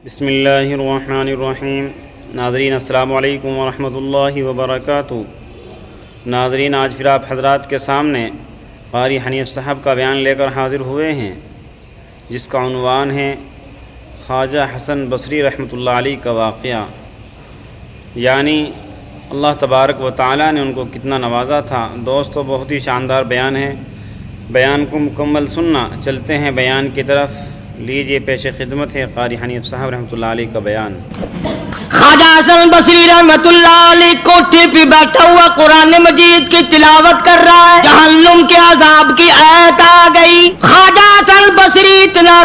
بسم اللہ الرحمن الرحیم۔ ناظرین السلام علیکم ورحمۃ اللہ وبرکاتہ۔ ناظرین، آج پھر آپ حضرات کے سامنے قاری حنیف صاحب کا بیان لے کر حاضر ہوئے ہیں، جس کا عنوان ہے خواجہ حسن بصری رحمۃ اللہ علیہ کا واقعہ، یعنی اللہ تبارک و تعالیٰ نے ان کو کتنا نوازا تھا۔ دوستو، بہت ہی شاندار بیان ہے، بیان کو مکمل سننا۔ چلتے ہیں بیان کی طرف، لیجئے پیش خدمت ہے قاری حنیف صاحب رحمۃ اللہ علیہ کا بیان۔ خواجہ حسن بصری رحمۃ اللہ علیہ کوٹھے پہ بیٹھا ہوا قرآن مجید کی تلاوت کر رہا ہے، جہنم کے عذاب کی آیت آ گئی۔ خواجہ حسن بصری اتنا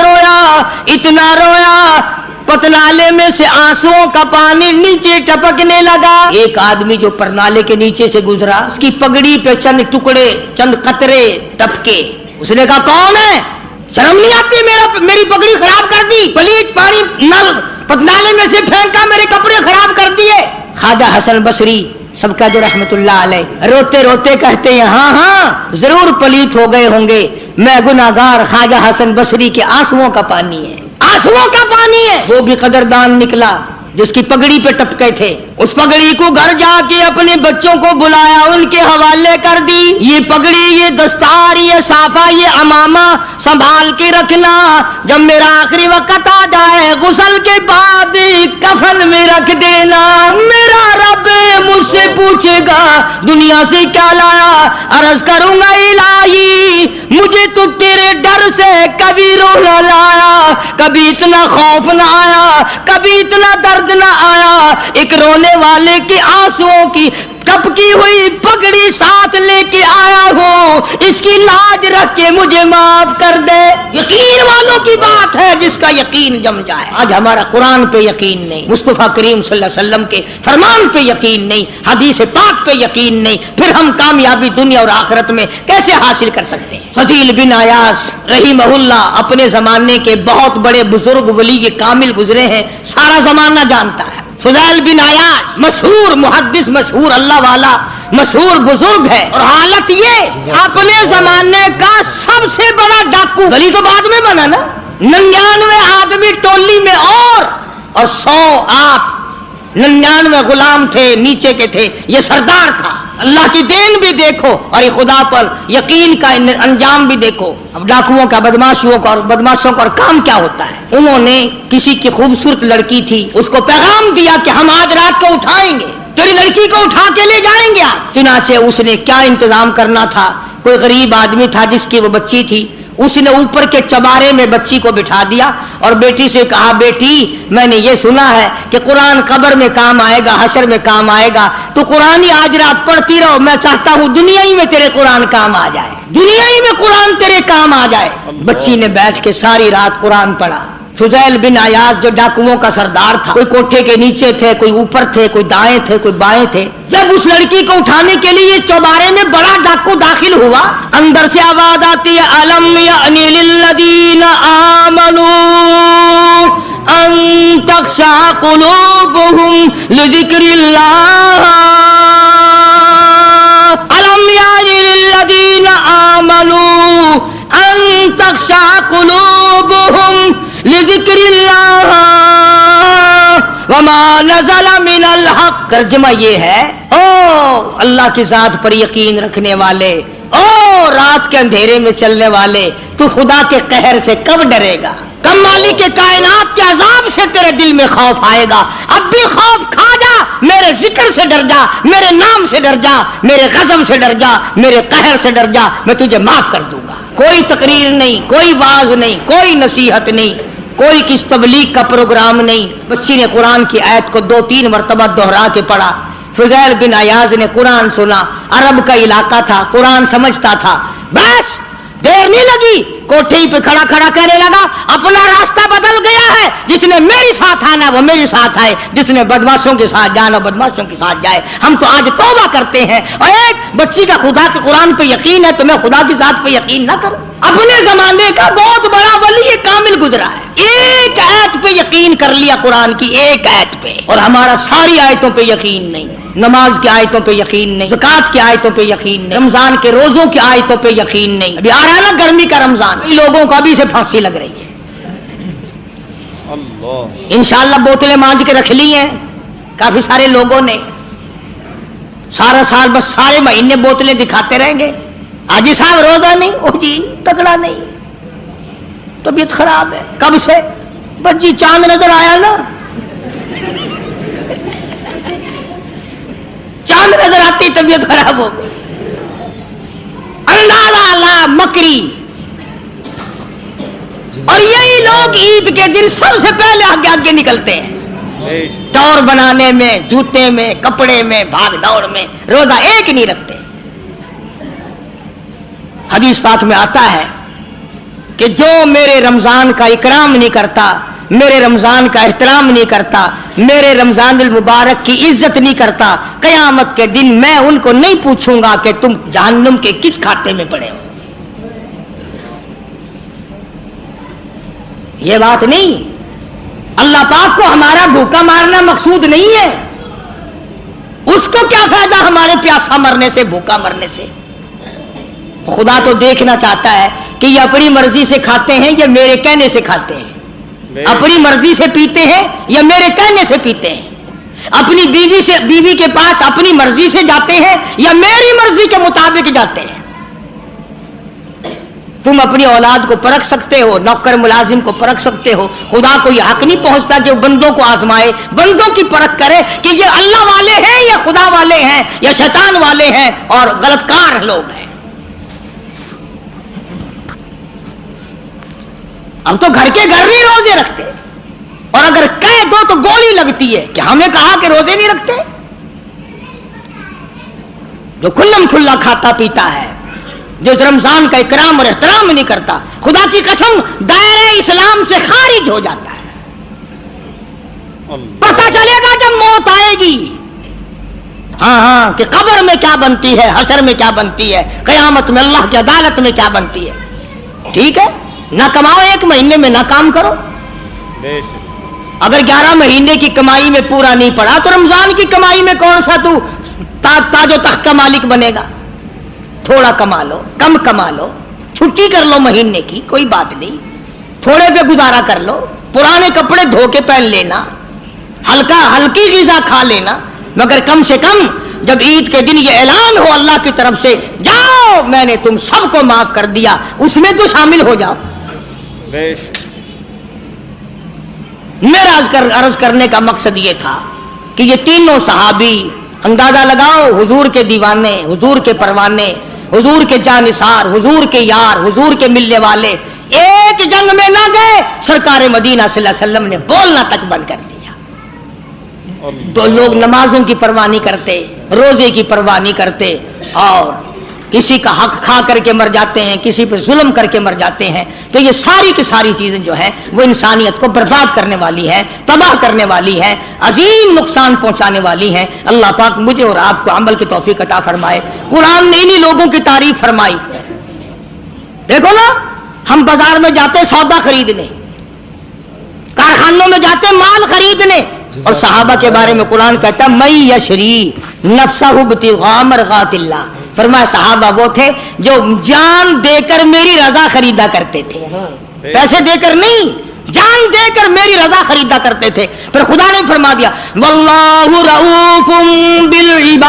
رویا پتنالے میں سے آنسوؤں کا پانی نیچے ٹپکنے لگا۔ ایک آدمی جو پرنالے کے نیچے سے گزرا، اس کی پگڑی پہ چند ٹکڑے، چند قطرے ٹپکے۔ اس نے کہا، کون ہے؟ شرم نہیں آتی؟ میری پگڑی خراب کر دی، پلیت پانی نل پتنالے میں سے پھینکا، میرے کپڑے خراب کر دیے۔ خواجہ حسن بصری سب کا جو رحمت اللہ علیہ روتے روتے کہتے ہیں، ہاں ضرور پلیت ہو گئے ہوں گے، میں گناہگار خواجہ حسن بصری کے آنسوؤں کا پانی ہے، آنسوؤں کا پانی ہے۔ وہ بھی قدردان نکلا جس کی پگڑی پہ ٹپکے تھے، اس پگڑی کو گھر جا کے اپنے بچوں کو بلایا، ان کے حوالے کر دی، یہ پگڑی، یہ دستار، یہ صافہ، یہ عمامہ سنبھال کے رکھنا، جب میرا آخری وقت آ جائے غسل کے بعد کفن میں رکھ دینا، میرا رب مجھ سے پوچھے گا دنیا سے کیا لایا، عرض کروں گا الہی مجھے تو تیرے ڈر سے کبھی رونا لایا، کبھی اتنا خوف نہ آیا، کبھی اتنا درد نہ آیا، ایک رونے والے کے آنسوؤں کی ٹپکی ہوئی پگڑی ساتھ لے کے آیا ہوں، اس کی لاج رکھ کے مجھے معاف کر دے۔ یقین والوں کی بات ہے جس کا یقین جم جائے۔ آج ہمارا قرآن پہ یقین نہیں، مصطفیٰ کریم صلی اللہ علیہ وسلم کے فرمان پہ یقین نہیں، حدیث پاک پہ یقین نہیں، پھر ہم کامیابی دنیا اور آخرت میں کیسے حاصل کر سکتے ہیں؟ فضیل بن عیاض رحمہ اللہ اپنے زمانے کے بہت بڑے بزرگ ولی کامل گزرے ہیں، سارا زمانہ جانتا ہے۔ فضیل بن عیاض مشہور محدث، مشہور اللہ والا، مشہور بزرگ ہے، اور حالت یہ اپنے زمانے کا سب سے بڑا ڈاکو، ولی تو بعد میں بنا نا، 99 آدمی ٹولی میں اور 100 آپ، 99 غلام تھے نیچے کے تھے، یہ سردار تھا۔ اللہ کی دین بھی دیکھو اور یہ خدا پر یقین کا انجام بھی دیکھو۔ اب ڈاکوؤں کا، بدماشوں کا کام کیا ہوتا ہے؟ انہوں نے کسی کی خوبصورت لڑکی تھی، اس کو پیغام دیا کہ ہم آج رات کو اٹھائیں گے، تیری لڑکی کو اٹھا کے لے جائیں گے آج۔ چنانچہ اس نے کیا انتظام کرنا تھا، کوئی غریب آدمی تھا جس کی وہ بچی تھی، اس نے اوپر کے چبارے میں بچی کو بٹھا دیا اور بیٹی سے کہا، بیٹی میں نے یہ سنا ہے کہ قرآن قبر میں کام آئے گا، حشر میں کام آئے گا، تو قرآن ہی آج رات پڑھتی رہو، میں چاہتا ہوں دنیا ہی میں تیرے قرآن کام آ جائے، دنیا ہی میں قرآن تیرے کام آ جائے۔ بچی نے بیٹھ کے ساری رات قرآن پڑھا۔ فضیل بن عیاض جو ڈاکوؤں کا سردار تھا، کوئی کوٹھے کے نیچے تھے، کوئی اوپر تھے، کوئی دائیں تھے، کوئی بائیں تھے، جب اس لڑکی کو اٹھانے کے لیے چوبارے میں بڑا ڈاکو داخل ہوا، اندر سے آواز آتی ہے، الم یأنی للذین آمنوا ان تخشع قلوبہم لذکر اللہ، الم یأنی للذین آمنوا ان تخشع قلوبہم لذکر اللہ وما نزل من الحق۔ ترجمہ یہ ہے، او اللہ کی ذات پر یقین رکھنے والے، او رات کے اندھیرے میں چلنے والے، تو خدا کے قہر سے کب ڈرے گا؟ کب مالک کے کائنات کے عذاب سے تیرے دل میں خوف آئے گا؟ اب بھی خوف کھا جا، میرے ذکر سے ڈر جا، میرے نام سے ڈر جا، میرے غضب سے ڈر جا، میرے قہر سے ڈر جا، میں تجھے معاف کر دوں گا۔ کوئی تقریر نہیں، کوئی واعظ نہیں، کوئی نصیحت نہیں، کوئی کس تبلیغ کا پروگرام نہیں۔ بچی نے قرآن کی آیت کو 2-3 مرتبہ دوہرا کے پڑھا۔ فضیل بن عیاض نے قرآن سنا، عرب کا علاقہ تھا، قرآن سمجھتا تھا، بس دیر نہیں لگی، کوٹھے پہ کھڑا کہنے لگا، اپنا راستہ بدل گیا ہے، جس نے میرے ساتھ آنا وہ میرے ساتھ آئے، جس نے بدماشوں کے ساتھ جانا بدماشوں کے ساتھ جائے۔ ہم تو آج توبہ کرتے ہیں، اور ایک بچی کا خدا کے قرآن پہ یقین ہے تو میں خدا کی ذات پہ یقین نہ کروں؟ اپنے زمانے کا بہت بڑا ولی کامل گزرا ہے، ایک آیت پہ یقین کر لیا، قرآن کی ایک آیت پہ، اور ہمارا ساری آیتوں پہ یقین نہیں، نماز کی آیتوں پہ یقین نہیں، زکوٰۃ کی آیتوں پہ یقین نہیں، رمضان کے روزوں کی آیتوں پہ یقین نہیں۔ ابھی آ رہا ہے نا گرمی کا رمضان، لوگوں کو ابھی سے پھانسی لگ رہی ہے۔ اللہ انشاءاللہ بوتلیں مانج کے رکھ لی ہیں کافی سارے لوگوں نے، سارا سال بس سارے مہینے بوتلیں دکھاتے رہیں گے، حاجی صاحب روزہ نہیں، او جی تکڑا نہیں، طبیعت خراب ہے، کب سے؟ بس جی چاند نظر آیا نا، چاند نظر آتی طبیعت خراب ہو گئی، اندازہ لا مکری۔ اور یہی لوگ عید کے دن سب سے پہلے آگے آگے نکلتے ہیں، ٹور بنانے میں، جوتے میں، کپڑے میں، بھاگ دوڑ میں، روزہ ایک نہیں رکھتے۔ حدیث پاک میں آتا ہے کہ جو میرے رمضان کا اکرام نہیں کرتا، میرے رمضان کا احترام نہیں کرتا، میرے رمضان المبارک کی عزت نہیں کرتا، قیامت کے دن میں ان کو نہیں پوچھوں گا کہ تم جہنم کے کس کھاتے میں پڑے ہو۔ یہ بات نہیں، اللہ پاک کو ہمارا بھوکا مارنا مقصود نہیں ہے، اس کو کیا فائدہ ہمارے پیاسا مرنے سے، بھوکا مرنے سے؟ خدا تو دیکھنا چاہتا ہے کہ یہ اپنی مرضی سے کھاتے ہیں یا میرے کہنے سے کھاتے ہیں، اپنی مرضی سے پیتے ہیں یا میرے کہنے سے پیتے ہیں، اپنی بیوی کے پاس اپنی مرضی سے جاتے ہیں یا میری مرضی کے مطابق جاتے ہیں۔ تم اپنی اولاد کو پرکھ سکتے ہو، نوکر ملازم کو پرکھ سکتے ہو، خدا کو یہ حق نہیں پہنچتا کہ وہ بندوں کو آزمائے، بندوں کی پرکھ کرے کہ یہ اللہ والے ہیں یا خدا والے ہیں یا شیطان والے ہیں اور غلط کار لوگ ہیں۔ اب تو گھر کے گھر نہیں روزے رکھتے، اور اگر کہہ دو تو گولی لگتی ہے کہ ہمیں کہا کہ روزے نہیں رکھتے۔ جو کھلم کھلا کھاتا پیتا ہے، جو رمضان کا اکرام اور احترام نہیں کرتا، خدا کی قسم دائرہ اسلام سے خارج ہو جاتا ہے۔ پتہ چلے گا جب موت آئے گی، ہاں کہ قبر میں کیا بنتی ہے، حشر میں کیا بنتی ہے، قیامت میں اللہ کی عدالت میں کیا بنتی ہے۔ ٹھیک ہے، نہ کماؤ ایک مہینے میں، نہ کام کرو۔ اگر 11 مہینے کی کمائی میں پورا نہیں پڑا تو رمضان کی کمائی میں کون سا تو تاج و تخت کا مالک بنے گا؟ تھوڑا کما لو، کم کما لو، چھٹی کر لو مہینے کی، کوئی بات نہیں، تھوڑے پہ گزارا کر لو، پرانے کپڑے دھو کے پہن لینا، ہلکی غذا کھا لینا، مگر کم سے کم جب عید کے دن یہ اعلان ہو اللہ کی طرف سے، جاؤ میں نے تم سب کو معاف کر دیا، اس میں تو شامل ہو جاؤ۔ میرا عرض کرنے کا مقصد یہ تھا کہ یہ تینوں صحابی، اندازہ لگاؤ، حضور کے دیوانے، حضور کے پروانے، حضور کے جانثار، حضور کے یار، حضور کے ملنے والے، ایک جنگ میں نہ گئے، سرکار مدینہ صلی اللہ علیہ وسلم نے بولنا تک بند کر دیا۔ تو لوگ نمازوں کی پرواہ نہیں کرتے، روزے کی پرواہ نہیں کرتے، اور کسی کا حق کھا کر کے مر جاتے ہیں، کسی پہ ظلم کر کے مر جاتے ہیں۔ تو یہ ساری کی ساری چیزیں جو ہیں وہ انسانیت کو برباد کرنے والی ہیں، تباہ کرنے والی ہیں، عظیم نقصان پہنچانے والی ہیں۔ اللہ پاک مجھے اور آپ کو عمل کی توفیق عطا فرمائے۔ قرآن نے انہی لوگوں کی تعریف فرمائی۔ دیکھو نا، ہم بازار میں جاتے سودا خریدنے، کارخانوں میں جاتے مال خریدنے، اور صحابہ کے بارے میں قرآن کہتا ہے من یشری نفسہ ابتغاء مرضات اللہ، فرمایا صحابہ وہ تھے جو جان دے کر میری رضا خریدا کرتے تھے، پیسے دے کر نہیں، جان دے کر میری رضا خریدا کرتے تھے۔ پھر خدا نے فرما دیا واللہ رؤوف بالعباد،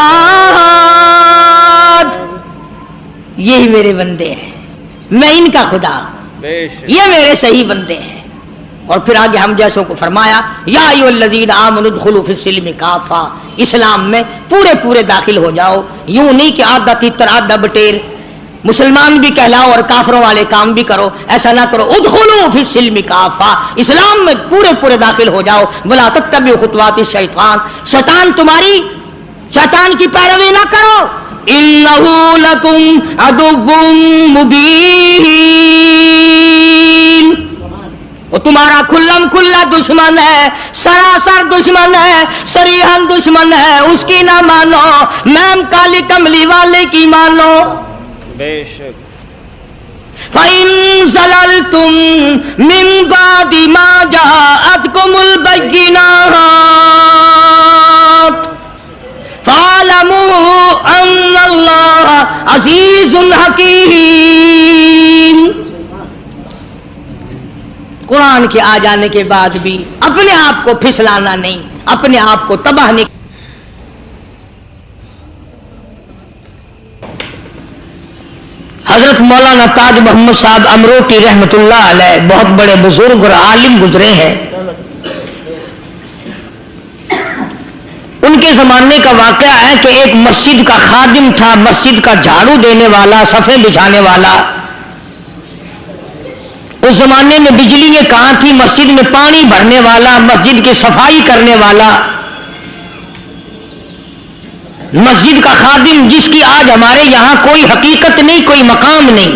یہی میرے بندے ہیں، میں ان کا خدا، یہ میرے صحیح بندے ہیں۔ اور پھر آگے ہم جیسوں کو فرمایا یا ایھا الذین آمنوا ادخلوا فی السلم کافہ، اسلام میں پورے داخل ہو جاؤ، یوں نہیں کہ آدھا تیتر آدھا بٹیر، مسلمان بھی کہلاؤ اور کافروں والے کام بھی کرو، ایسا نہ کرو۔ ادخلوا فی السلم کافہ، اسلام میں پورے داخل ہو جاؤ۔ ولا تتبعوا خطوات الشیطان، شیطان کی پیروی نہ کرو، انہ لکم عدو مبین، وہ تمہارا کھلم کھلا دشمن ہے، سراسر دشمن ہے، صریحاً دشمن ہے، اس کی نہ مانو، میم کالی کملی والے کی مانو۔ بے شک فَإِن زَلَلْتُم مِّن بَعْدِ مَا جَاءَتْكُمُ الْبَيِّنَاتُ فَاعْلَمُوا أَنَّ اللَّهَ عَزِيزٌ حَكِيمٌ۔ قرآن کے آ جانے کے بعد بھی اپنے آپ کو پھسلانا نہیں، اپنے آپ کو تباہ نہیں۔ حضرت مولانا تاج محمد صاحب امروٹی رحمت اللہ علیہ بہت بڑے بزرگ اور عالم گزرے ہیں۔ ان کے زمانے کا واقعہ ہے کہ ایک مسجد کا خادم تھا، مسجد کا جھاڑو دینے والا، صفیں بچھانے والا۔ اس زمانے میں بجلی کہاں تھی، مسجد میں پانی بھرنے والا، مسجد کی صفائی کرنے والا، مسجد کا خادم، جس کی آج ہمارے یہاں کوئی حقیقت نہیں، کوئی مقام نہیں۔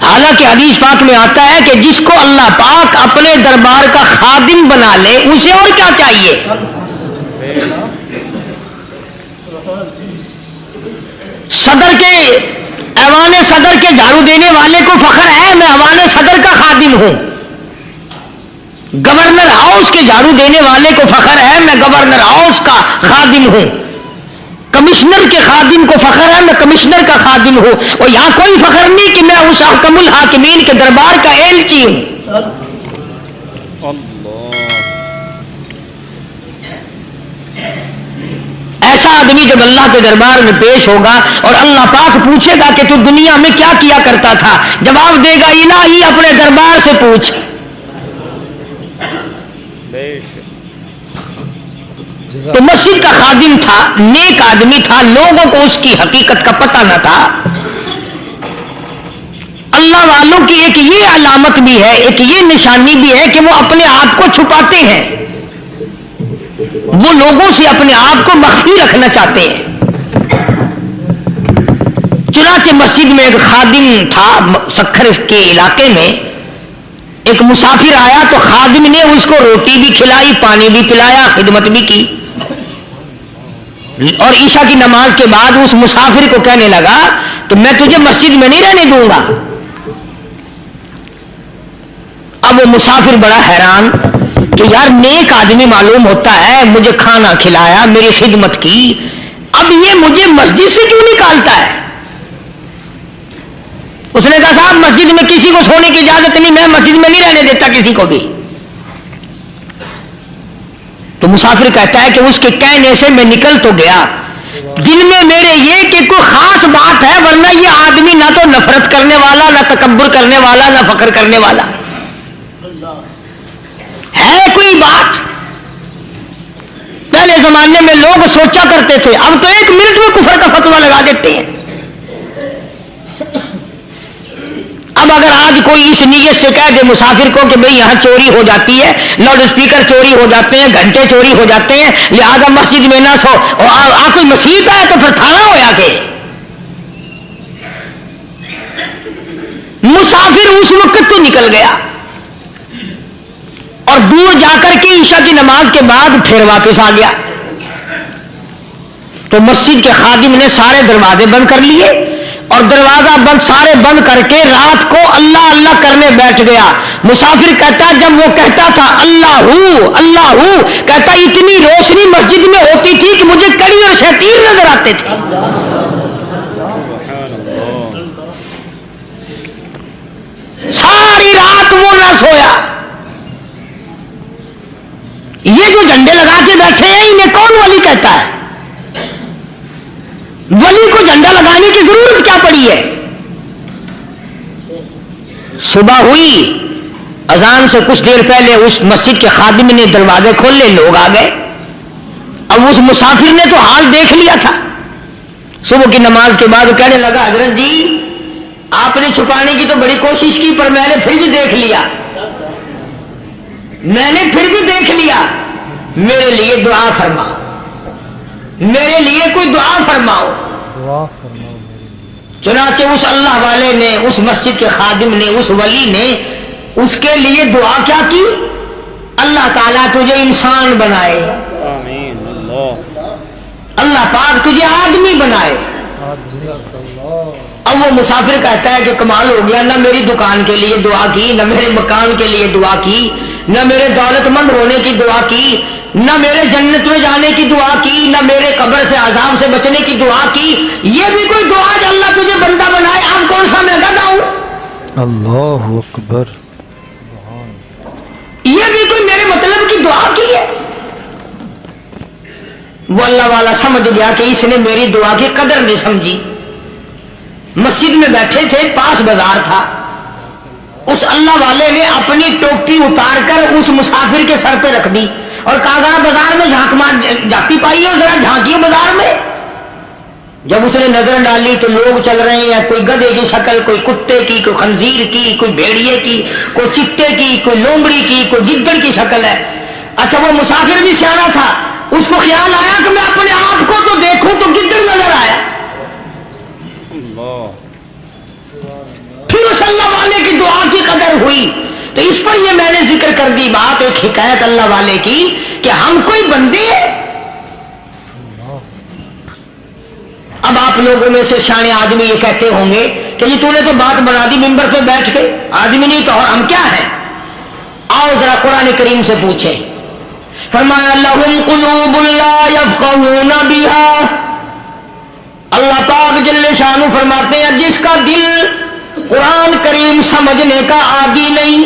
حالانکہ حدیث پاک میں آتا ہے کہ جس کو اللہ پاک اپنے دربار کا خادم بنا لے اسے اور کیا چاہیے۔ صدر کے ایوان صدر کے جھاڑو دینے والے کو فخر ہے میں ایوان صدر کا خادم ہوں، گورنر ہاؤس کے جھاڑو دینے والے کو فخر ہے میں گورنر ہاؤس کا خادم ہوں، کمشنر کے خادم کو فخر ہے میں کمشنر کا خادم ہوں، اور یہاں کوئی فخر نہیں کہ میں اس حکم الحاکمین کے دربار کا ایلچی ہوں۔ ایسا آدمی جب اللہ کے دربار میں پیش ہوگا اور اللہ پاک پوچھے گا کہ تو دنیا میں کیا کیا کرتا تھا، جواب دے گا الہی اپنے دربار سے پوچھ۔ تو مسجد کا خادم تھا، نیک آدمی تھا، لوگوں کو اس کی حقیقت کا پتہ نہ تھا۔ اللہ والوں کی ایک یہ علامت بھی ہے، ایک یہ نشانی بھی ہے کہ وہ اپنے آپ کو چھپاتے ہیں، وہ لوگوں سے اپنے آپ کو مخفی رکھنا چاہتے ہیں۔ چنانچہ مسجد میں ایک خادم تھا، سکھر کے علاقے میں ایک مسافر آیا تو خادم نے اس کو روٹی بھی کھلائی، پانی بھی پلایا، خدمت بھی کی، اور عشاء کی نماز کے بعد اس مسافر کو کہنے لگا کہ میں تجھے مسجد میں نہیں رہنے دوں گا۔ اب وہ مسافر بڑا حیران کہ یار نیک آدمی معلوم ہوتا ہے، مجھے کھانا کھلایا، میری خدمت کی، اب یہ مجھے مسجد سے کیوں نکالتا ہے؟ اس نے کہا صاحب مسجد میں کسی کو سونے کی اجازت نہیں، میں مسجد میں نہیں رہنے دیتا کسی کو بھی۔ تو مسافر کہتا ہے کہ اس کے کہنے سے میں نکل تو گیا، دل میں میرے یہ کہ کوئی خاص بات ہے، ورنہ یہ آدمی نہ تو نفرت کرنے والا، نہ تکبر کرنے والا، نہ فخر کرنے والا ہے کوئی بات۔ پہلے زمانے میں لوگ سوچا کرتے تھے، اب تو ایک منٹ میں کفر کا فتویٰ لگا دیتے ہیں۔ اب اگر آج کوئی اس نیت سے کہہ دے مسافر کو کہ بھئی یہاں چوری ہو جاتی ہے، لاؤڈ اسپیکر چوری ہو جاتے ہیں، گھنٹے چوری ہو جاتے ہیں، لہذا مسجد میں نہ سو، اور کوئی مسیحت ہے تو پھر تھانہ ہو کے مسافر اس وقت تو نکل گیا، اور دور جا کر کے عشاء کی نماز کے بعد پھر واپس آ گیا۔ تو مسجد کے خادم نے سارے دروازے بند کر لیے، اور دروازہ بند سارے بند کر کے رات کو اللہ اللہ کرنے بیٹھ گیا۔ مسافر کہتا جب وہ کہتا تھا اللہ ہو کہتا اتنی روشنی مسجد میں ہوتی تھی کہ مجھے کڑی اور شیطان نظر آتے تھے۔ ساری رات وہ نہ سویا۔ یہ جو جھنڈے لگا کے بیٹھے ہیں انہیں کون ولی کہتا ہے؟ ولی کو جھنڈا لگانے کی ضرورت کیا پڑی ہے؟ صبح ہوئی، اذان سے کچھ دیر پہلے اس مسجد کے خادم نے دروازے کھولے، لوگ آ گئے۔ اب اس مسافر نے تو حال دیکھ لیا تھا۔ صبح کی نماز کے بعد کہنے لگا حضرت جی آپ نے چھپانے کی تو بڑی کوشش کی، پر میں نے پھر بھی دیکھ لیا، میرے لیے دعا فرما، میرے لیے کوئی دعا فرماؤ۔ چنانچہ اس اللہ والے نے، اس مسجد کے خادم نے، اس ولی نے اس کے لیے دعا کیا کی؟ اللہ تعالیٰ تجھے انسان بنائے، اللہ پاک تجھے آدمی بنائے۔ اب وہ مسافر کہتا ہے کہ کمال ہو گیا، نہ میری دکان کے لیے دعا کی، نہ میرے مکان کے لیے دعا کی، نہ میرے دولت مند ہونے کی دعا کی، نہ میرے جنت میں جانے کی دعا کی، نہ میرے قبر سے عذاب سے بچنے کی دعا کی۔ یہ بھی کوئی دعا جو اللہ تجھے بندہ بنائے؟ اب کون سا میں گدھا ہوں؟ اللہ اکبر. یہ بھی کوئی میرے مطلب کی دعا کی ہے؟ وہ اللہ والا سمجھ گیا کہ اس نے میری دعا کی قدر نہیں سمجھی. مسجد میں بیٹھے تھے، پاس بازار تھا. اس اللہ والے نے اپنی ٹوپی اتار کر اس مسافر کے سر پہ رکھ دی اور کہا ذرا بازار میں جھانک مار جاتی پائی ہے، ذرا جھانکیے بازار میں. جب اس نے نظر ڈالی تو لوگ چل رہے ہیں، کوئی گدھے کی شکل، کوئی کتے کی، کوئی خنزیر کی، کوئی بھیڑیے کی، کوئی چٹے کی، کوئی لومڑی کی، کوئی گدڑ کی شکل ہے. اچھا وہ مسافر بھی سیانا تھا، اس کو خیال آیا کہ میں اپنے آپ کو تو دیکھوں تو گدڑ نظر آیا. پھر اس اللہ والے کی دعا کی قدر ہوئی. تو اس پر یہ میں نے ذکر کر دی بات، ایک حکایت اللہ والے کی کہ ہم کوئی بندے ہیں. اب آپ لوگوں میں سے شانے آدمی یہ کہتے ہوں گے کہ جی تو نے تو بات بنا دی ممبر پہ بیٹھ کے، آدمی نہیں تو ہم کیا ہیں؟ آؤ ذرا قرآن کریم سے پوچھیں. فرمایا لہم قلوب لا یفقہون بہا. اللہ پاک جل شانہ فرماتے ہیں جس کا دل قرآن کریم سمجھنے کا عادی نہیں.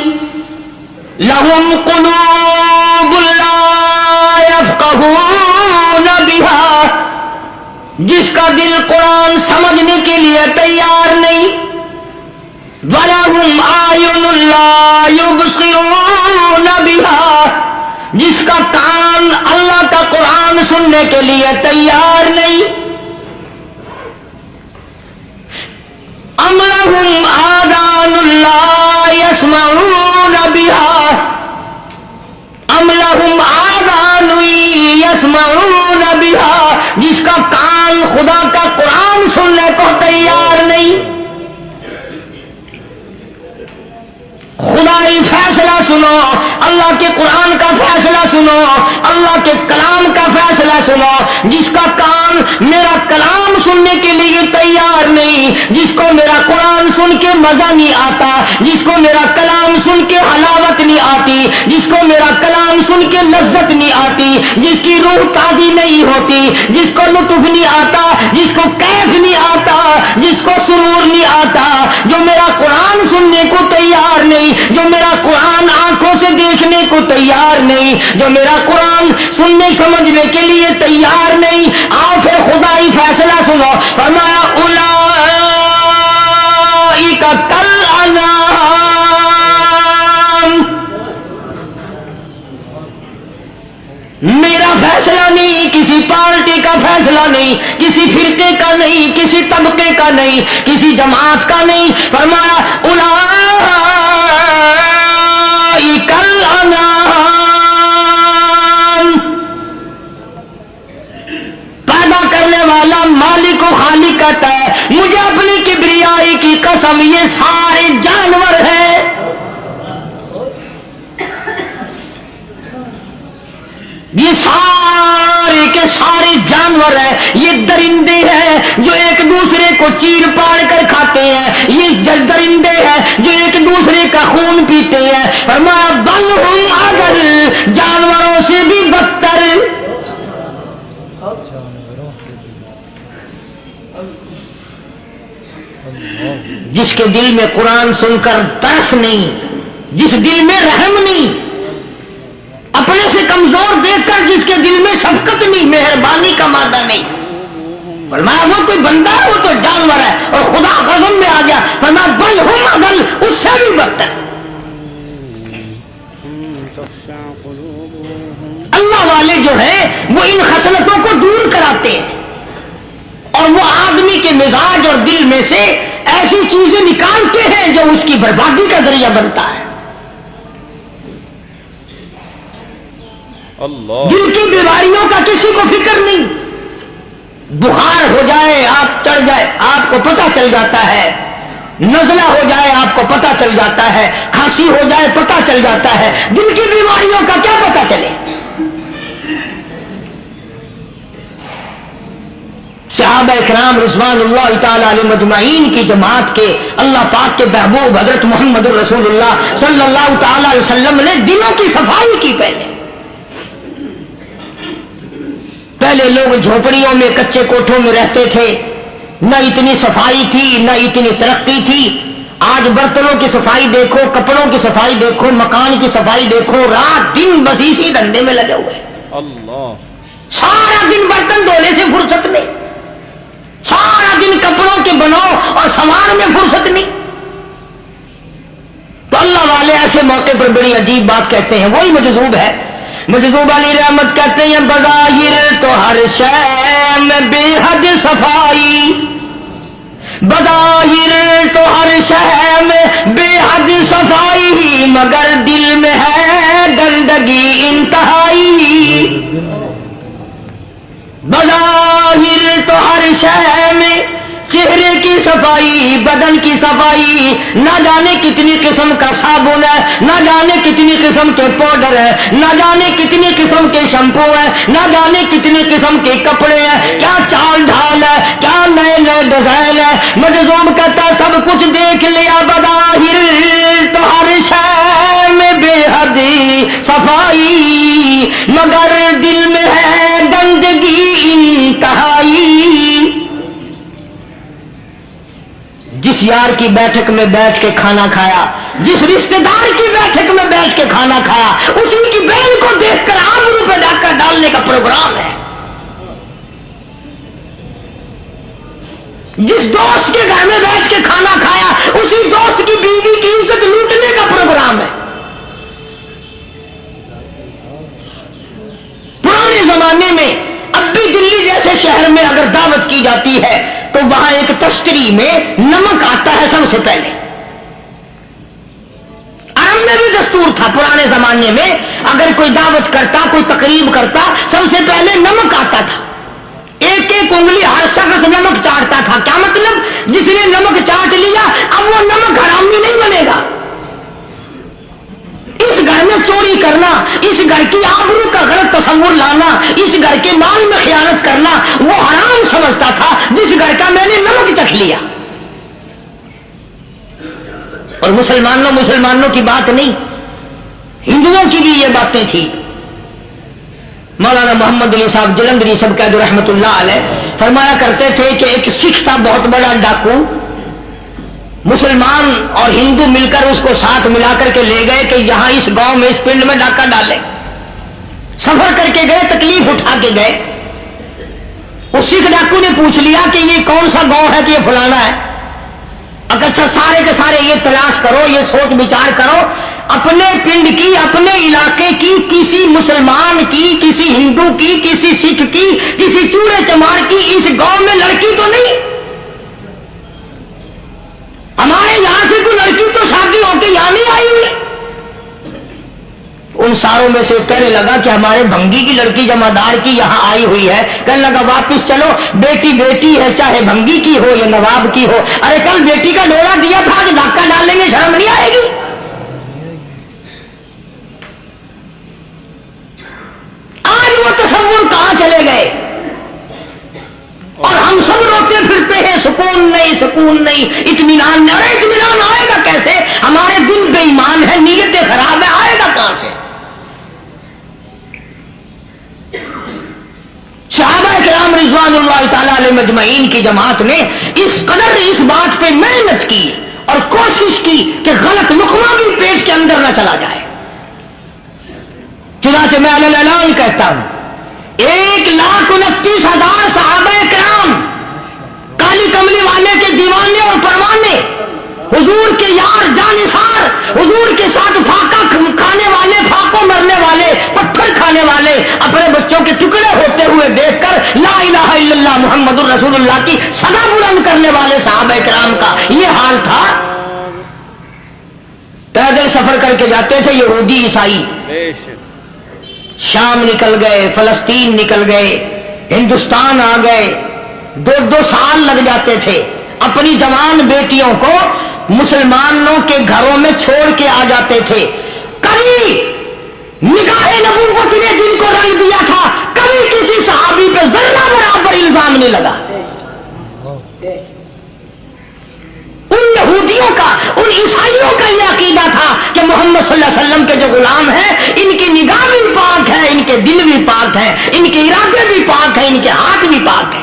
لہم قلوب لا یفقہون بہا، جس کا دل قرآن سمجھنے کے لیے تیار نہیں. وَلَهُمْ أَعْيُنٌ لَا يُبْصِرُونَ بِهَا، جس کا کان اللہ کا قرآن سننے کے لیے تیار نہیں. أَمْ لَهُمْ آذَانٌ لَا يَسْمَعُونَ بِهَا، أَمْ لَهُمْ آذَانٌ يَسْمَعُونَ بِهَا، جس کا کان خدا کا قرآن سننے کو تیار نہیں. خدائی فیصلہ سنو، اللہ کے قرآن کا فیصلہ سنو، اللہ کے کلام کا فیصلہ سنو. جس کا کان میرا کلام سننے کے لیے تیار نہیں، جس کو میرا قرآن سن کے مزہ نہیں آتا، جس کو میرا کلام سن کے حلاوت نہیں آتی، جس کو میرا کلام سن کے لذت نہیں آتی، جس کی روح تازی نہیں ہوتی، جس کو لطف نہیں آتا، جس کو کیف نہیں آتا، جس کو سرور نہیں آتا، جو میرا قرآن سننے کو تیار نہیں، جو میرا قرآن آنکھوں سے دیکھنے کو تیار نہیں، جو میرا قرآن سننے سمجھنے کے لیے تیار نہیں. آؤ پھر خدائی فیصلہ سنو. فرمایا اولئک کالانعام، میرا فیصلہ نہیں، کسی پارٹی کا فیصلہ نہیں، کسی فرقے کا نہیں، کسی طبقے کا نہیں، کسی جماعت کا نہیں. فرمایا اولئک الانعام، پیدا کرنے والا مالک و خالق کہتا ہے مجھے اپنی کبریائی کی قسم یہ سارے جانور ہیں. یہ سارے کے سارے جانور ہیں، یہ درندے ہیں جو ایک دوسرے کو چیر پاڑ کر کھاتے ہیں، یہ درندے ہیں جو ایک دوسرے کا خون پیتے ہیں. فرمایا بل ہم اضل، جانوروں سے بھی بدتر. جس کے دل میں قرآن سن کر ترس نہیں، جس دل میں رحم نہیں، اپنے سے کمزور دیکھ کر جس کے دل میں شفقت نہیں، مہربانی کا مادہ نہیں. فرمایا وہ کوئی بندہ ہے، وہ تو جانور ہے. اور خدا غضب میں آ گیا، فرمایا بل ہم اضل، اس سے بھی بدتر. اللہ والے جو ہیں وہ ان خصلتوں کو دور کراتے ہیں اور وہ آدمی کے مزاج اور دل میں سے ایسی چیزیں نکالتے ہیں جو اس کی بربادی کا ذریعہ بنتا ہے. اللہ. دل کی بیماریوں کا کسی کو فکر نہیں. بخار ہو جائے، آپ چڑھ جائے، آپ کو پتہ چل جاتا ہے. نزلہ ہو جائے آپ کو پتہ چل جاتا ہے. کھانسی ہو جائے پتہ چل جاتا ہے. دل کی بیماریوں کا کیا پتہ چلے؟ صحابہ اکرام رضوان اللہ تعالی علیہ مجمعین کی جماعت کے اللہ پاک کے محبوب حضرت محمد رسول اللہ صلی اللہ تعالی علیہ وسلم نے دلوں کی صفائی کی. پہلے لوگ جھوپڑیوں میں کچے کوٹھوں میں رہتے تھے، نہ اتنی صفائی تھی، نہ اتنی ترقی تھی. آج برتنوں کی صفائی دیکھو، کپڑوں کی صفائی دیکھو، مکان کی صفائی دیکھو، رات دن بس اسی دھندے میں لگے ہوئے، اللہ، سارا دن برتن دھونے سے فرصت نہیں، سارا دن کپڑوں کے بناؤ اور سامان میں فرصت نہیں۔ تو اللہ والے ایسے موقع پر بڑی عجیب بات کہتے ہیں، وہی مجذوب ہے، مجذوب علی رحمت کہتے ہیں بظاہر تو ہر شے میں بے حد صفائی، بظاہر تو ہر شے میں بے حد صفائی، مگر دل میں ہے گندگی انتہائی۔ بظاہر تو ہر شے میں چہرے کی صفائی، بدن کی صفائی، نہ جانے کتنی قسم کا صابن ہے، نہ جانے کتنی قسم کے پاؤڈر ہے، نہ جانے کتنی قسم کے شیمپو ہے، نہ جانے کتنی قسم کے کپڑے ہیں، کیا چال ڈھال ہے، کیا نئے نئے ڈیزائن ہے۔ مجذوب کہتا سب کچھ دیکھ لیا، بظاہر تو ہر شے میں بے حد صفائی، مگر دل میں ہے گندگی انتہائی۔ جس یار کی بیٹھک میں بیٹھ کے کھانا کھایا، جس رشتہ دار کی بیٹھک میں بیٹھ کے کھانا کھایا، اسی کی بہن کو دیکھ کر آبرو پہ ڈاکہ ڈالنے کا پروگرام ہے۔ جس دوست کے گھر میں بیٹھ کے کھانا کھایا، اسی دوست کی بیوی کی عزت لوٹنے کا پروگرام ہے۔ پرانے زمانے میں اب بھی دلی جیسے شہر میں اگر دعوت کی جاتی ہے تو وہاں ایک تشتری میں نمک آتا ہے سب سے پہلے۔ عرب میں بھی دستور تھا پرانے زمانے میں، اگر کوئی دعوت کرتا، کوئی تقریب کرتا، سب سے پہلے نمک آتا تھا۔ ایک ایک انگلی ہر شخص نمک چاٹتا تھا۔ کیا مطلب؟ جس نے نمک چاٹ لیا اب وہ نمک حرامی نہیں بنے گا۔ اس گھر میں چوری کرنا، اس گھر کی آبرو کا غلط تصور لانا، اس گھر کے مال میں خیانت کرنا وہ حرام سمجھتا تھا جس گھر کا میں نے نمک چکھ لیا۔ اور مسلمانوں کی بات نہیں، ہندوؤں کی بھی یہ باتیں تھی۔ مولانا محمد علی صاحب جلندری سب کا جو رحمت اللہ علیہ فرمایا کرتے تھے کہ ایک سکھ تھا بہت بڑا ڈاکو، مسلمان اور ہندو مل کر اس کو ساتھ ملا کر کے لے گئے کہ یہاں اس گاؤں میں اس پنڈ میں ڈاکہ ڈالے۔ سفر کر کے گئے، تکلیف اٹھا کے گئے۔ اس سکھ ڈاکو نے پوچھ لیا کہ یہ کون سا گاؤں ہے کہ یہ فلانا ہے۔ اچھا سارے کے سارے یہ تلاش کرو، یہ سوچ بچار کرو، اپنے پنڈ کی، اپنے علاقے کی، کسی مسلمان کی، کسی ہندو کی، کسی سکھ کی، کسی چوڑے چمار کی اس گاؤں میں لڑکی تو نہیں؟ ہمارے یہاں سے کوئی لڑکی تو شادی ہو کے یہاں نہیں آئی ہوئی۔ ان ساروں میں سے کہنے لگا کہ ہمارے بھنگی کی لڑکی جمعدار کی یہاں آئی ہوئی ہے۔ کہنے لگا واپس چلو، بیٹی بیٹی ہے، چاہے بھنگی کی ہو یا نواب کی ہو۔ ارے کل بیٹی کا ڈولا دیا تھا، آج ڈاکہ ڈالیں گے، شرم نہیں آئے گی؟ آج وہ تصور کہاں چلے گئے؟ اور ہم سب روتے پھرتے ہیں، سکون نہیں، سکون نہیں، اطمینان نہیں۔ ارے اطمینان آئے گا کیسے؟ ہمارے دل بے ایمان ہے، نیتیں خراب ہے، آئے گا کہاں سے؟ صحابہ کرام رضوان اللہ تعالی علیہ مجمعین کی جماعت نے اس قدر اس بات پہ محنت کی اور کوشش کی کہ غلط لقمہ بھی پیٹ کے اندر نہ چلا جائے۔ چنانچہ میں علی الاعلان کہتا ہوں 1,29,000 صحابہ کرام کالی کملی والے کے دیوانے اور پروانے، حضور کے یار جانثار، حضور کے ساتھ فاقہ کھانے والے، فاقوں مرنے والے، پتھر کھانے والے، اپنے بچوں کے ٹکڑے ہوتے ہوئے دیکھ کر لا الہ الا اللہ محمد الرسول اللہ کی صدا بلند کرنے والے صحابہ کرام کا یہ حال تھا۔ پیدل سفر کر کے جاتے تھے یہودی عیسائی، شام نکل گئے، فلسطین نکل گئے، ہندوستان آ گئے، 2 سال لگ جاتے تھے، اپنی جوان بیٹیوں کو مسلمانوں کے گھروں میں چھوڑ کے آ جاتے تھے۔ کبھی نگاہ نبوت نے جن کو رنگ دیا تھا، کبھی کسی صحابی پہ ذرہ برابر الزام نہیں لگا۔ ان یہودیوں کا، ان عیسائیوں کا یہ عقیدہ تھا کہ محمد صلی اللہ علیہ وسلم کے جو غلام ہیں ان کی نگاہ بھی پاک ہے، ان کے دل بھی پاک ہے، ان کے ارادے بھی پاک ہیں، ان کے ہاتھ بھی پاک ہیں۔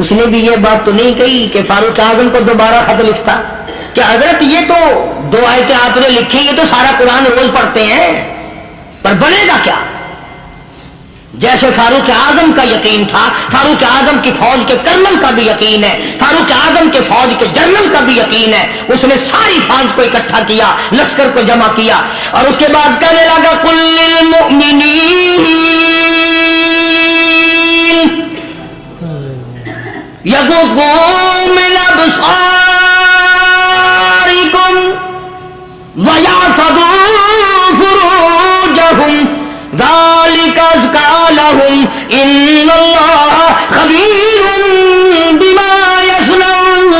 اس نے بھی یہ بات تو نہیں کہی کہ فاروق اعظم کو دوبارہ خط لکھتا کہ حضرت یہ تو 2 آیتیں آپ نے لکھی، یہ تو سارا قرآن روز پڑھتے ہیں، پر بنے گا کیا؟ جیسے فاروق اعظم کا یقین تھا، فاروق اعظم کی فوج کے کرنل کا بھی یقین ہے، فاروق اعظم کے فوج کے جنرل کا بھی یقین ہے، اس نے ساری فوج کو اکٹھا کیا، لشکر کو جمع کیا، اور اس کے بعد کہنے لگا قل للمؤمنین یغضوا من ابصارکم ویحفظوا فروجہم ذالک ازکی لہم ان اللہ خبیر بما یصنعون۔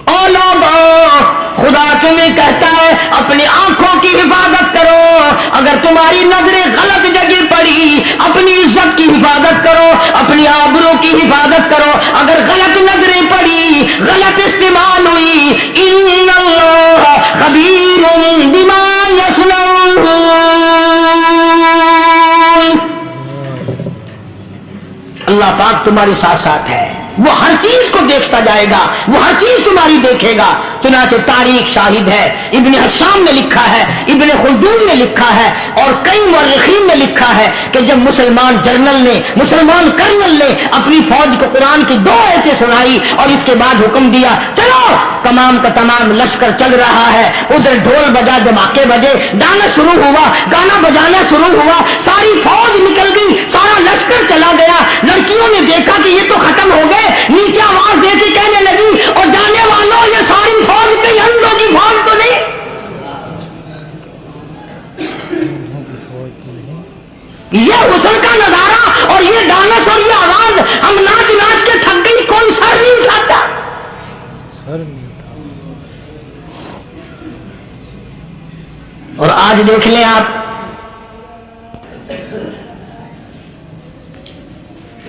او لوگو، خدا تمہیں کہتا ہے اپنی آنکھوں کی حفاظت کرو، اگر تمہاری نظریں غلط جگہ پڑی اپنی عزت کی حفاظت کرو، اپنی آبرو کی حفاظت کرو، اگر غلط نظریں پڑی، غلط استعمال ہوئی، ان اللہ خبیر بما یصنعون، اللہ پاک تمہارے ساتھ ساتھ ہے، وہ ہر چیز کو دیکھتا جائے گا، وہ ہر چیز تمہاری دیکھے گا۔ چنانچہ تاریخ شاہد ہے، ابن حشام نے لکھا ہے، ابن خلدون نے لکھا ہے، اور کئی مورخین نے لکھا ہے کہ جب مسلمان جنرل نے، مسلمان کرنل نے اپنی فوج کو قرآن کی 2 آیتیں سنائی اور اس کے بعد حکم دیا چلو، تمام کا تمام لشکر چل رہا ہے، ادھر ڈھول بجا، دھماکے بجے، گانا شروع ہوا، گانا بجانا شروع ہوا، ساری فوج نکل گئی، سارا لشکر چلا گیا، لڑکیوں نے دیکھا کہ یہ تو ختم ہو گئے، نیچے آواز دے کے کہنے لگی اور جانے والوں یہ ساری فوج کئی ہندوں کی فوج تو نہیں، یہ حسن کا نظارہ اور یہ ڈانس اور یہ آواز، ہم ناچ ناچ کے تھک گئی، کوئی سر نہیں اٹھاتا۔ سر نہیں اور آج دیکھ لیں آپ،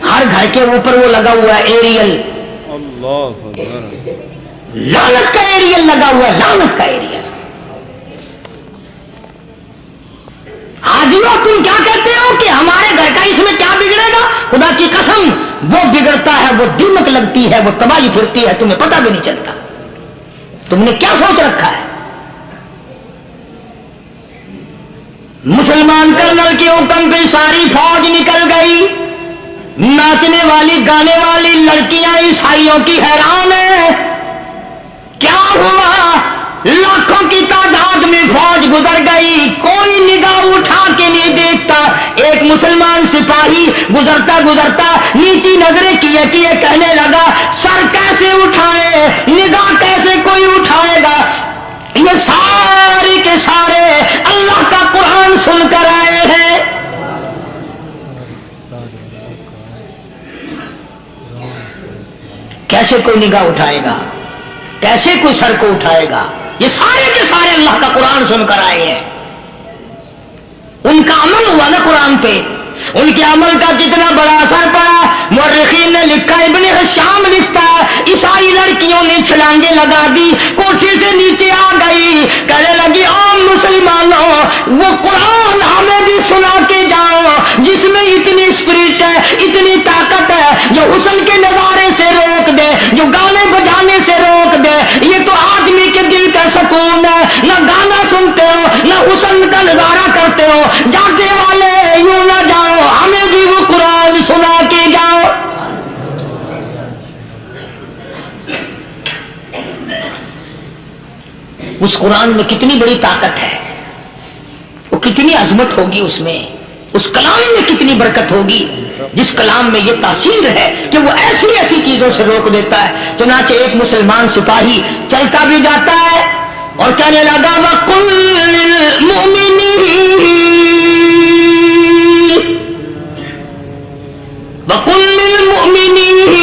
ہر گھر کے اوپر وہ لگا ہوا ہے ایریل، اللہ اکبر، لعنت کا ایریل لگا ہوا ہے، لعنت کا ایریل۔ حاجیوں تم کیا کہتے ہو کہ ہمارے گھر کا اس میں کیا بگڑے گا؟ خدا کی قسم وہ بگڑتا ہے، وہ دیمک لگتی ہے، وہ تباہی پھرتی ہے، تمہیں پتہ بھی نہیں چلتا۔ تم نے کیا سوچ رکھا ہے؟ مسلمان کرنل کے حکم پہ ساری فوج نکل گئی، ناچنے والی گانے والی لڑکیاں عیسائیوں کی حیران ہیں، کیا ہوا؟ لاکھوں کی تعداد میں فوج گزر گئی، کوئی نگاہ اٹھا کے نہیں دیکھتا۔ ایک مسلمان سپاہی گزرتا گزرتا نیچی نظریں کیے کیے کہنے لگا سر کیسے اٹھائے، نگاہ کیسے کوئی اٹھائے گا؟ یہ سارے کے سارے اللہ کا قرآن سن کر آئے ہیں۔ کیسے کوئی نگاہ اٹھائے گا؟ کیسے کوئی سر کو اٹھائے گا؟ یہ سارے کے سارے اللہ کا قرآن سن کر آئے ہیں۔ ان کا عمل ہوا نا قرآن پہ، ان کے عمل کا کتنا بڑا اثر پڑا۔ مورخین نے لکھا، ابن حشام لکھتا ہے عیسائی لڑکیوں نے چھلانگیں لگا دی، کوٹھی سے نیچے آ گئی، کہنے لگی عام مسلمانوں وہ قرآن ہمیں بھی سنا کے جاؤ جس میں اتنی اسپرٹ ہے، اتنی طاقت ہے، جو حسن کے نظارے سے روک دے، جو گانے بجانے سے روک دے۔ یہ تو آدمی کے دل کا سکون ہے، نہ گانا سنتے ہو نہ حسن کا نظارہ کرتے ہو، جاتے والے یوں نہ جاؤ، ہمیں بھی وہ قرآن سنا کے جاؤ۔ اس قرآن میں کتنی بڑی طاقت ہے، وہ کتنی عظمت ہوگی، اس میں اس کلام میں کتنی برکت ہوگی، جس کلام میں یہ تاثیر ہے کہ وہ ایسی ایسی چیزوں سے روک دیتا ہے۔ چنانچہ ایک مسلمان سپاہی چلتا بھی جاتا ہے اور کہنے لگا وَقُلْ لِلْمُؤْمِنِينَ وَقُلْ لِلْمُؤْمِنِينَ،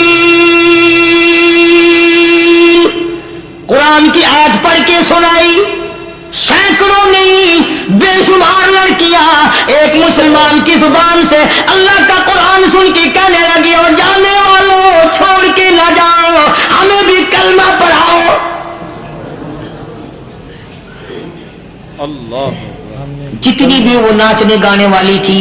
قرآن کی آیت پڑھ کے سنائی، سینکڑوں نہیں بے شمار لڑکیاں ایک مسلمان کی زبان سے اللہ کا قرآن سن کے کہنے لگی اور جانے والوں چھوڑ کے نہ جاؤ، ہمیں بھی کلمہ پڑھاؤ۔ اللہ ہم نے جتنی بھی وہ ناچنے گانے والی تھی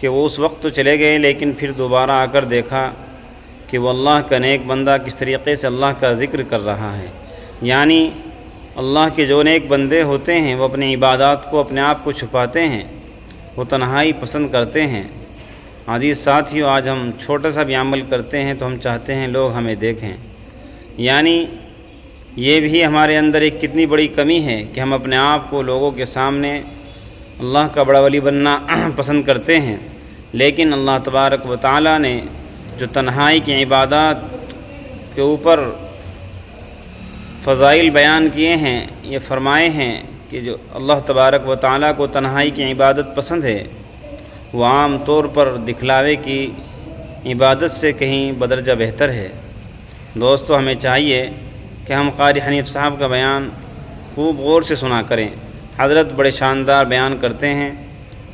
کہ وہ اس وقت تو چلے گئے لیکن پھر دوبارہ آ کر دیکھا کہ وہ اللہ کا نیک بندہ کس طریقے سے اللہ کا ذکر کر رہا ہے۔ یعنی اللہ کے جو نیک بندے ہوتے ہیں وہ اپنی عبادات کو، اپنے آپ کو چھپاتے ہیں، وہ تنہائی پسند کرتے ہیں۔ عزیز ساتھیو، آج ہم چھوٹا سا بھی عمل کرتے ہیں تو ہم چاہتے ہیں لوگ ہمیں دیکھیں۔ یعنی یہ بھی ہمارے اندر ایک کتنی بڑی کمی ہے کہ ہم اپنے آپ کو لوگوں کے سامنے اللہ کا بڑا ولی بننا پسند کرتے ہیں، لیکن اللہ تبارک و تعالیٰ نے جو تنہائی کی عبادات کے اوپر فضائل بیان کیے ہیں، یہ فرمائے ہیں کہ جو اللہ تبارک و تعالیٰ کو تنہائی کی عبادت پسند ہے وہ عام طور پر دکھلاوے کی عبادت سے کہیں بدرجہ بہتر ہے۔ دوستو، ہمیں چاہیے کہ ہم قاری حنیف صاحب کا بیان خوب غور سے سنا کریں۔ حضرت بڑے شاندار بیان کرتے ہیں۔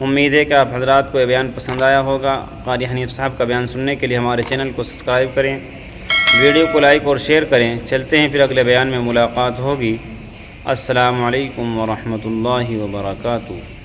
امید ہے کہ آپ حضرات کو یہ بیان پسند آیا ہوگا۔ قاری حنیف صاحب کا بیان سننے کے لیے ہمارے چینل کو سبسکرائب کریں، ویڈیو کو لائک اور شیئر کریں۔ چلتے ہیں پھر اگلے بیان میں ملاقات ہوگی۔ السلام علیکم ورحمۃ اللہ وبرکاتہ۔